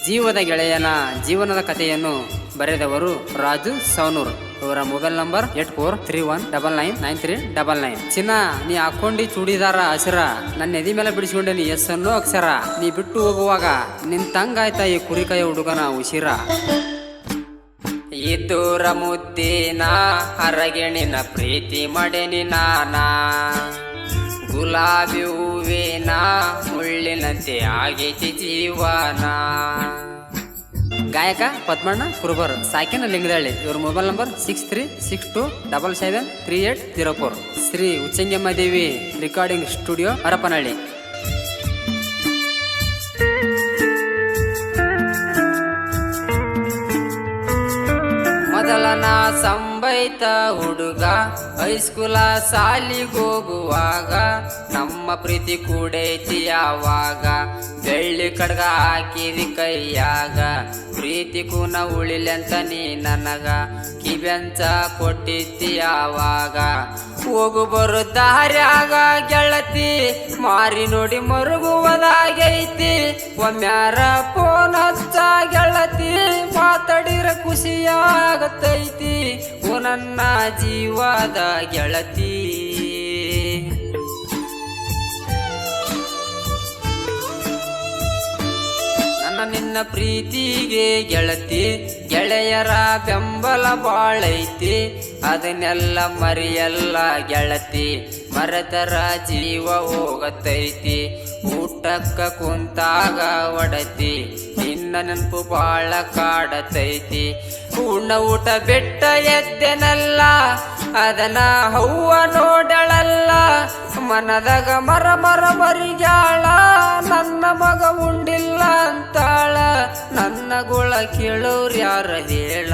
ಜೀವದ ಗೆಳೆಯನ ಜೀವನದ ಕಥೆಯನ್ನು ಬರೆದವರು ರಾಜು ಸವನೂರ್. ಇವರ ಮೊಬೈಲ್ ನಂಬರ್ 8431999399. ಚಿನ್ನ ನೀ ಹಾಕೊಂಡಿ ಚೂಡಿದಾರ ಹಸಿರ, ನನ್ನ ಎದಿ ಮೇಲೆ ಬಿಡಿಸ್ಕೊಂಡೆ ನೀ ಎಸ್ ಅನ್ನೋ ಅಕ್ಷರ. ನೀ ಬಿಟ್ಟು ಹೋಗುವಾಗ ನಿನ್ ತಂಗಾಯ್ತಾ ಈ ಕುರಿಕಾಯ ಹುಡುಗನ ಉಸಿರ. ಇದ್ದೂರ ಮುದ್ದಿನ ಹರಗೆಣಿನ ಪ್ರೀತಿ ಮಡೆನಿ ನಾನ, ಗುಲಾಬಿ ಹೂವಿನ ಮುಳ್ಳಿನಂತೆ ಆಗೈತಿ ಜೀವನ. ಗಾಯಕ ಪದ್ಮಣ್ಣ ಕುರುಬರ್, ಸಾಕಿನ ಲಿಂಗದಳ್ಳಿ. ಇವ್ರ ಮೊಬೈಲ್ ನಂಬರ್ 6362773804. ಶ್ರೀ ಉಚ್ಚಂಗಮ್ಮ ದೇವಿ ರೆಕಾರ್ಡಿಂಗ್ ಸ್ಟುಡಿಯೋ, ಹರಪನಹಳ್ಳಿ. ಮೊದಲನ ಸಂಬೈತ ಹುಡುಗ ಹೈಸ್ಕೂಲ ಸಾಲಿಗೋಗುವಾಗ, ನಮ್ಮ ಪ್ರೀತಿ ಕೂಡೈತಿ ಯಾವಾಗ ಬೆಳ್ಳಿ ಕಡ್ಗ ಹಾಕಿದಿ ಕೈಯಾಗ. ಪ್ರೀತಿ ಕೂನ ಉಳಿಲೆಂತ ನೀ ನನಗ ಕಿವೆಂಚ ಕೊಟ್ಟಿದ್ದಿ ಯಾವಾಗ. ಹೋಗು ಬರು ದಾರ್ಯಾಗ ಗೆಳತಿ ಮಾರಿ ನೋಡಿ ಮರುಗುವುದಾಗೈತಿ. ಒಮ್ಮ್ಯಾರ ಫೋನ್ ಹಚ್ಚ ಗೆಳತಿ, ಮಾತಾಡಿರ ಖುಷಿಯಾಗತೈತಿ ಓ ನನ್ನ ಜೀವದ ಗೆಳತಿ. ನಿನ್ನ ಪ್ರೀತಿಗೆ ಗೆಳತಿ ಗೆಳೆಯರ ಬೆಂಬಲ ಬಾಳೈತಿ, ಅದನ್ನೆಲ್ಲ ಮರಿಯಲ್ಲ ಗೆಳತಿ, ಮರೆತರ ಜೀವ ಹೋಗತೈತಿ. ಊಟಕ್ಕ ಕುಂತಾಗ ಒಡತಿ ನಿನ್ನ ನೆನಪು ಬಾಳ ಕಾಡತೈತಿ. ಊಟ ಬೆಟ್ಟ ಎದ್ದೆನಲ್ಲ ಅದನ್ನ ಹವ್ವ ನೋಡಳಲ್ಲ, ಮನದಾಗ ಮರ ಮರಿಗ್ಯಾಳ ನನ್ನ ಮಗ ಉಂಡಿಲ್ಲ ಅಂತಾಳ. ನನ್ನ ಗುಳ ಕೇಳೋರು ಯಾರ ಹೇಳ.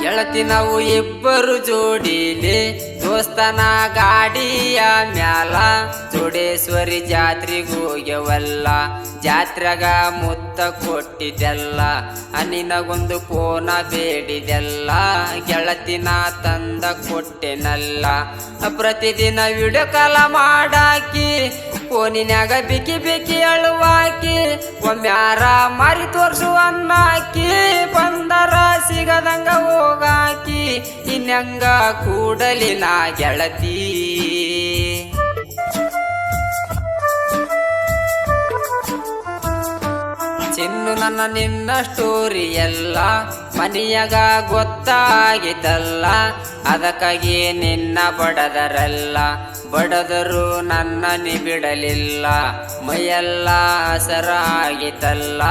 ಗೆಳತಿ ನಾವು ಇಬ್ಬರು ಜೋಡಿಲಿ ದೋಸ್ತನ ಗಾಡಿಯ ಮ್ಯಾಲ, ಚೌಡೇಶ್ವರಿ ಜಾತ್ರೆಗೆ ಹೋಗ್ಯವಲ್ಲ, ಜಾತ್ರೆಗ ಮುತ್ತ ಕೊಟ್ಟಿದ್ದೆಲ್ಲ, ನಿನಗೊಂದು ಫೋನ ಬೇಡಿದೆಲ್ಲ, ಗೆಳತಿನ ತಂದ ಕೊಟ್ಟೆನಲ್ಲ. ಪ್ರತಿದಿನ ವಿಡಿಯೋ ಕಾಲ ಮಾಡಾಕಿ ಫೋನಿನ್ಯಾಗ ಬಿಕ್ಕಿ ಅಳುವಾಕಿ, ಒಮ್ಮ್ಯಾರ ಮಾರಿ ತೋರ್ಸು ಅನ್ನಾಕಿ, ಬಂದರ ಸಿಗದಂಗ ಹೋಗಾಕಿ, ಇನ್ನಂಗ ಕೂಡಲಿನ ಗೆಳತಿ. ಚಿನ್ನು ನನ್ನ ನಿನ್ನ ಸ್ಟೋರಿ ಎಲ್ಲ ಮನೆಯಾಗ ಗೊತ್ತಾಗಿದ್ದಲ್ಲ, ಅದಕ್ಕಾಗಿ ನಿನ್ನ ಬಡದರಲ್ಲ, ಬಡದರು ನನ್ನ ಬಿಡಲಿಲ್ಲ. ಮೈಯೆಲ್ಲ ಹಸರಾಗಿತ್ತಲ್ಲ,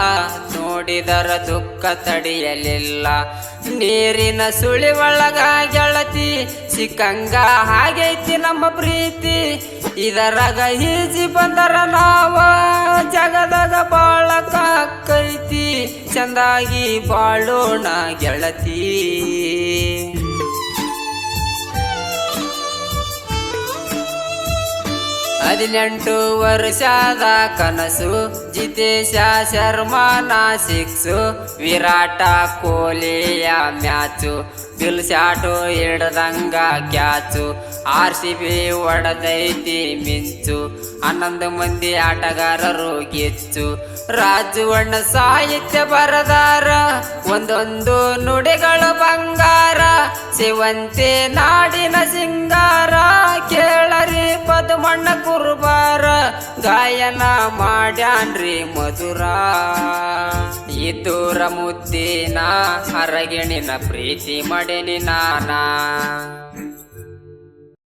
ನೋಡಿದರ ದುಃಖ ತಡೆಯಲಿಲ್ಲ. ನೀರಿನ ಸುಳಿ ಒಳಗ ಗೆಳತಿ ಸಿಕ್ಕಂಗ ಹಾಗೈತಿ ನಮ್ಮ ಪ್ರೀತಿ, ಇದರಾಗ ಈಜಿ ಬಂದರ ನಾವ ಜಗದಾಗ ಬಾಳಕಾಕೈತಿ, ಚಂದಾಗಿ ಬಾಳೋಣ ಗೆಳತಿ. 18 ವರ್ಷದ ಕನಸು, ಜಿತೇಶ ಶರ್ಮನ 6, ವಿರಾಟ ಕೊಹ್ಲಿಯ ಮ್ಯಾಚು, ಬಿಲ್ ಶಾಟು ಹಿಡ್ದಂಗ ಕ್ಯಾಚು, RCB ಒಡದೈತಿ ಮಿಂಚು, 11 ಮಂದಿ ಆಟಗಾರರು ಗೆಚ್ಚು. ರಾಜು ಅಣ್ಣ ಸಾಹಿತ್ಯ ಬರದಾರ, ಒಂದೊಂದು ನುಡಿಗಳು ಬಂಗಾರ, ಸೇವಂತೆ ನಾಡಿನ ಸಿಂಗಾರ, ಕೇಳರಿ ಪದ್ಮಣ್ಣ ಕುರುಬಾರ, ಗಾಯನ ಮಾಡ್ಯಾನ್ರಿ ಮಧುರ. ಇದ್ದೂರ ಮುದ್ದಿನ ಹರಗೆಣಿನ ಪ್ರೀತಿ ಮಡೆನಿ ನಾನ.